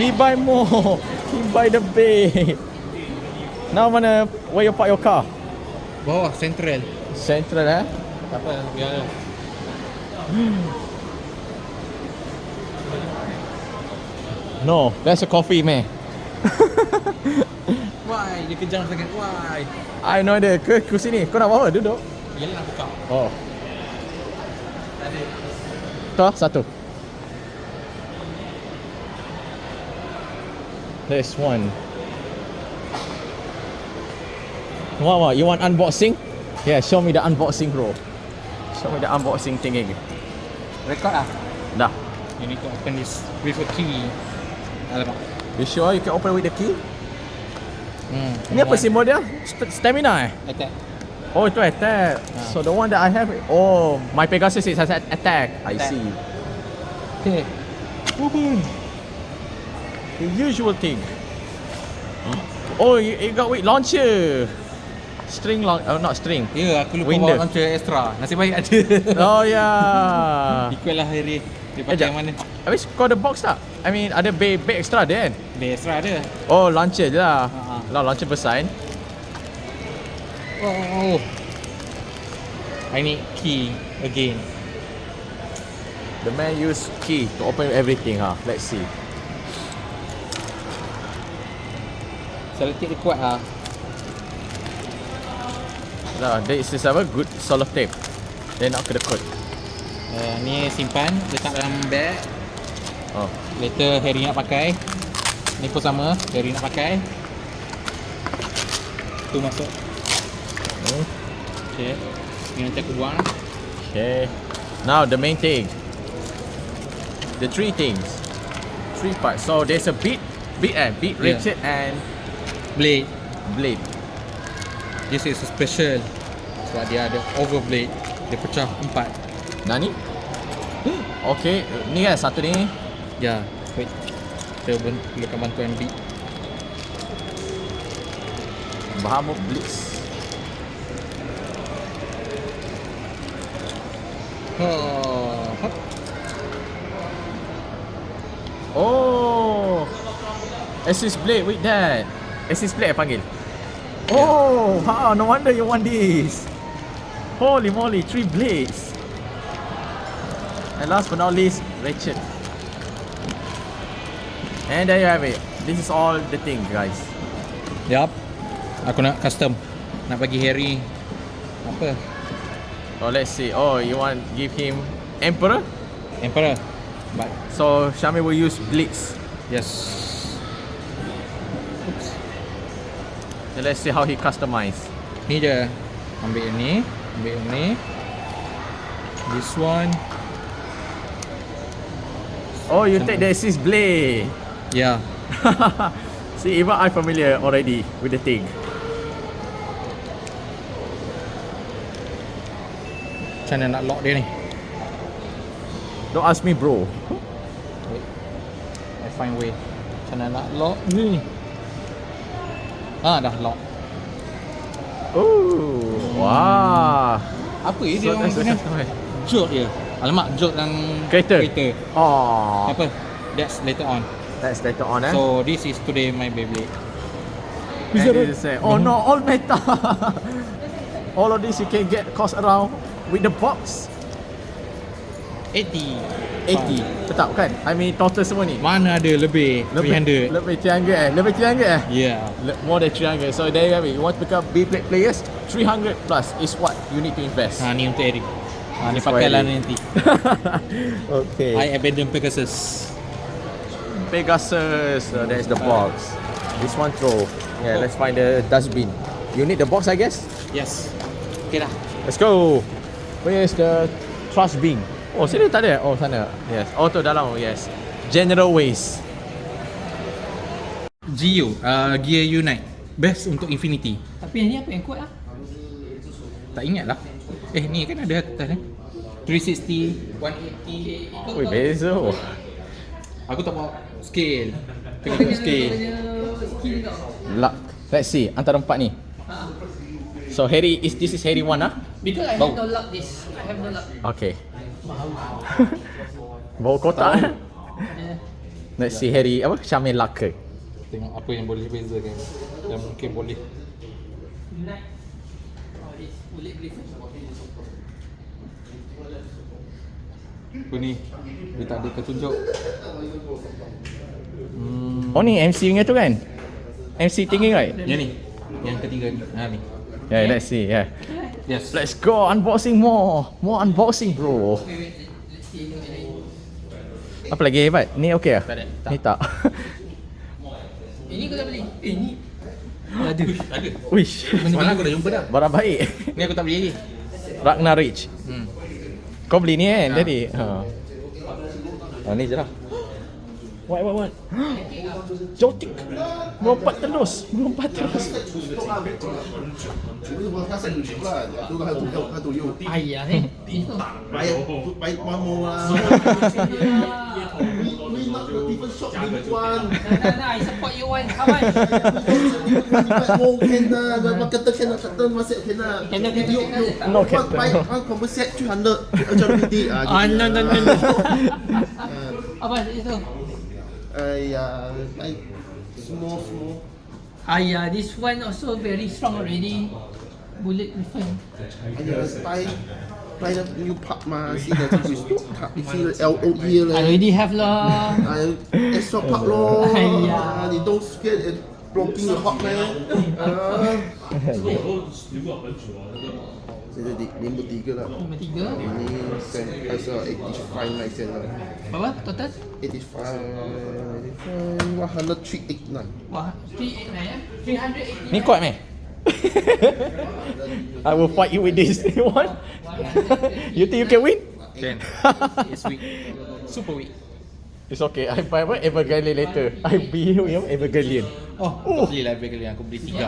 He buy more. He buy the bed. Now mana, where you park your car? Bawah, central. Central eh? Tak apa, biar. No, that's a coffee man. Why? Dia kejam sangat. Why? I know dia. Ke sini. Kau nak bawa duduk? Yalah nak buka. Oh. Tuh, satu. There's one. What? You want unboxing? Yeah, show me the unboxing, bro. Show me the unboxing thingy. Record lah. Dah. You need to open this with a key. Alamak. You sure you can open with the key? Ini apa simbol dia? Stamina eh? Attack. Oh, itu attack. So the one that I have, oh, my Pegasus is attack. I see. Okay. Woohoo! The usual thing. Oh, you got with launcher. String not string. Ya, aku lupa Winder. bawa launcher extra. Nasib baik ada. Oh yeah. Ikut lah Harry. Dia pakai yang mana? Habis kau ada box tak? I mean ada bag extra dia kan? Dia extra ada. Oh, launcher je lah. Ha. Launcher besar kan? Oh. I need key again. The man use key to open everything ha. Let's see. Selotip dia kuat lah. This is a good sellotape. Then nak kena code. Ni simpan, letak dalam bag. Oh. Later Harry nak pakai. Ni pun sama, Harry nak pakai. Tu masuk. Okay. Ni nanti aku buang. Okay. Now the main thing. The three things. Three parts. So there's a bead, ratchet and Blade. blade. This is special. Sebab dia ada overblade. Dia pecah 4. Nani? Okay. Ni kan satu ni. Ya. Wait. Kita perlukan bantuan beat. Bahamut Blitz. Hop. Oh. Assist blade with that. Assist blade panggil. Oh, no wonder you want this. Holy moly, 3 blades. And last but not least, ratchet. And there you have it. This is all the thing, guys. Yup. Aku nak custom. Nak bagi Harry apa? Oh, let's see. Oh, you want give him Emperor? Emperor. But So Shami will use Blitz. yes. Oops. So let's see how he customize. Ni je. Ambil yang ni. Ambil yang ni. This one. Oh, you take the assist blade. Yeah. See, even I'm familiar already with the thing. Macam mana nak lock dia ni? Don't ask me, bro. Wait. I find way. Macam mana nak lock ni? Dah lock. Oh, wah. Apa dia So orang that's the kena customize. jolt je. Alamak, jolt dan Kereta. Oh, Apa? That's later on. that's later on, eh? So this is today my Beyblade. And you just say, oh no, all metal. All of this you can get cost around with the box 80. 80. Tetap kan? I mean total semua ni. Mana ada lebih 300. Lebih 300 eh? Lebih 300 eh? Yeah. More than 300. So there you have it. You want to become Beyblade players, 300 plus is what you need to invest. Ni untuk Eric. Ni This for pakailah Eric. nanti. Okay. I abandon Pegasus. Pegasus. So there's the box. This one throw. Yeah, let's find the dustbin. You need the box, I guess? Yes. Okay dah. Let's go. Where's the trash bin? Oh, sini tak ada? Oh, sana. Yes. Oh, tu dalam. Yes. General waste. Geo, Gear Unite. Best untuk Infinity. Tapi yang ni apa yang kuat lah? Tak ingat lah. Ni kan ada atas ni. 360, 180. Ui, beza. Aku tak bawa scale. Tengok scale. Luck. Let's see. Antara empat ni. So, this is Harry 1 ah? Because I have no luck this. I have no luck. Okay. Bau kotak. Let's see Harry apa? Syamil Laka. Tengok apa yang boleh bezakan. Yang mungkin boleh. Unite. Oh, this boleh beli. Apa ni? Dia tak ada ketunjuk. Oh ni MC punya tu kan? MC tinggi right? Yang ni. Yang ketiga ni. Ha ni. Yeah, let's see. Yeah. Yes. Let's go unboxing more. More unboxing bro. Let's see. Apa lagi hebat? Ni okey ah? Tak ada. Ni tak. Ini kau tak beli? Ni. Ada. Ada. Wish. Semalam aku dah jumpa dah. Barang baik. Ni aku tak beli lagi. Ragnar Rich. Kau beli ni kan tadi? Ni je lah. What? Jotik. Melompat terus. Ayah ni. Itu. Buy one more lah. We not even shop this one. Nah, I support you one. How much? Oh, can lah. Kata masih can lah. Can. No can. Buy one combo set 300. Macam BD. No. Apa itu? Like small. Ayah, this one also very strong already. Bullet refine. Buy the new part mah. See the top. You see the LOE I already have lah. Extra part lor. Aiya. You don't scared it blocking your hot man. Jadi nombor 3 lah. Nombor 3. Ini sen asal 85 sen lah. Berapa total? 85 10389. Wah, 389 ya. 380. Ni kuat meh? I will fight you with this. You want? You think you can win? Can. It's weak. Super weak. It's okay. I buy what? Evergallion later. I be you Evergallion. Oh, aku beli lah Evergallion. Aku beli 3.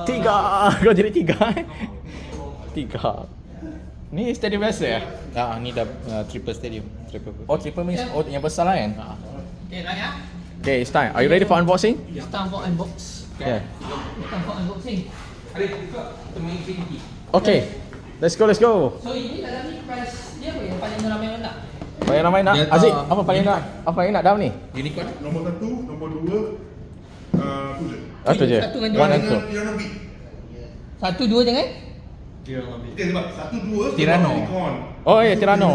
3. Kau jadi 3 eh? 3. Ni stadium biasa ya? Ni dah triple stadium. Triple. Oh, triple means yang besar lah kan? Okay, right ya. Okay, it's time. Are you ready for unboxing? It's time for unbox. Yeah. It's time for unboxing. Ada juga temu Infinity. Okay. Let's go. So ini dalam ni price dia apa yang paling ramai orang nak? Paling ramai nak? Dia tak- Aziz, apa paling nak? Apa yang nak dalam ni? Unicorn. Nombor 1, nombor 2, tu je. Itu je. Satu dengan One dua. and two. Tirano Beat. 1, 2 dengan? Okay, sebab 1, 2 Tirano. Unicorn. Oh ya, Tirano.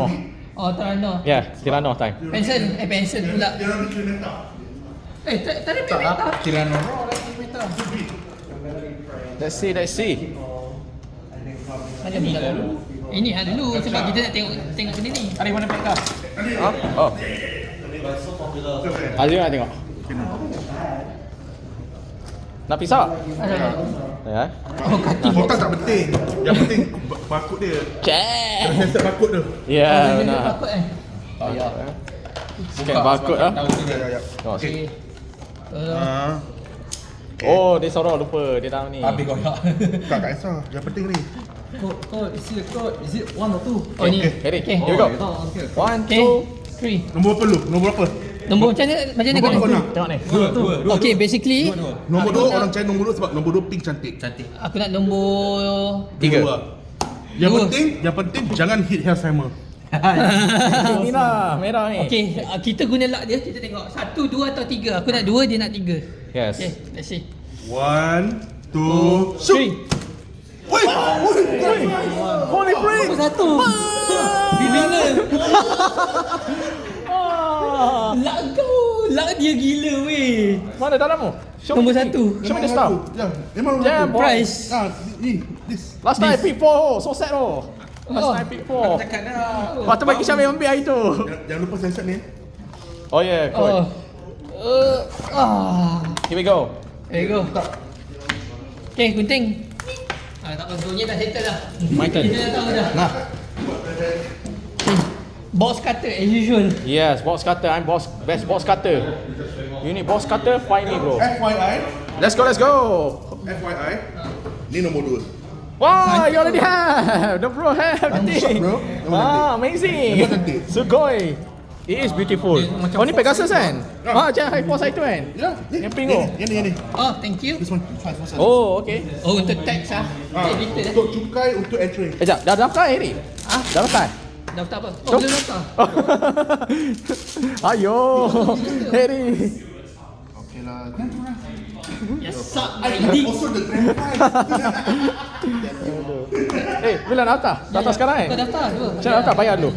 Oh, Tirano. Yeah, Tirano time. Pension pula. Tirano Beat Meta. Tadi Meta. Tirano Raw dah meta. Let's see. Ada pula dulu. Ini dulu sebab kita nak tengok benda ni. Ada mana pack kau? Oh. Azim nak tengok. Nak pisau? Ada. Ya. Oh, kaki. Kotak tak penting. Yang penting barcode dia. Check. Sensor barcode dia. Ya, Dia benar. takut Payah. Scan barcode ah. Ya. Tengok sini. Okay. Oh, dia sorok lupa dia dalam ni. Habis kau nak. Tak kat Esa. Yang penting ni. Code, is it a code? Is it 1 or 2? Oh ni. Harry, Okay. here we go. Oh, okay. 1, Okay. 2. 3. Nombor apa lu? Nombor apa? Nombor macam mana Nombor kau apa nak? Tengok ni. Dua. Okay, basically Nombor aku 2 nak- orang cari nombor 2 sebab nombor 2 pink cantik. Cantik. aku nak nombor 3. Yang Dua. penting jangan hit Hellsheimer. Ini lah, merah ni. Okay, kita guna luck dia. Kita tengok 1, 2 atau 3. Aku nak 2, dia nak 3. Yes. Okay, let's see. 1, 2, 3. Woi! Holy freak. Nombor 1. Di mana? Luck kau. Luck dia gila weh. Mana dalammu? Show Nombor me. 1. Show me the stuff. Ya, memang Jam, nombor Price. ni, this. Last time I pick 4. So sad oh. Last time I pick 4. Cakap dah. Lepas tu bagi Syamil ambil hari tu. Jangan lupa sensor ni. Oh yeah, cool. Here we go. There you go. Okay, gunting. Tak apa, zonya dah settle dah. My turn. Kita dah tahu dah. Nah. Okay. Box cutter as usual. Yes, box cutter. I'm best box cutter. You need box cutter? Find me bro. FYI, Let's go. FYI. Ni nombor 2. Wow, you already have. The bro have the Aku shock, thing. bro. Amazing. Memang cantik. Sugoi. It is beautiful. Oh ni Pegasus kan? Macam High Force itu kan? Ya, ni. Yang pink tu. Yang ni. Oh, thank you. This one. This one. Oh, okay. Oh, untuk tax ah. Okay, detail. Untuk cukai, untuk entry. Sekejap, dah daftar Harry? Dah daftar? Daftar apa? Oh, Jom. belum daftar. Ayo, Harry. Okay lah. Yes. Also the grand prize. Bila nak daftar? Daftar sekarang Kau daftar dulu. Macam mana daftar? Bayar dulu.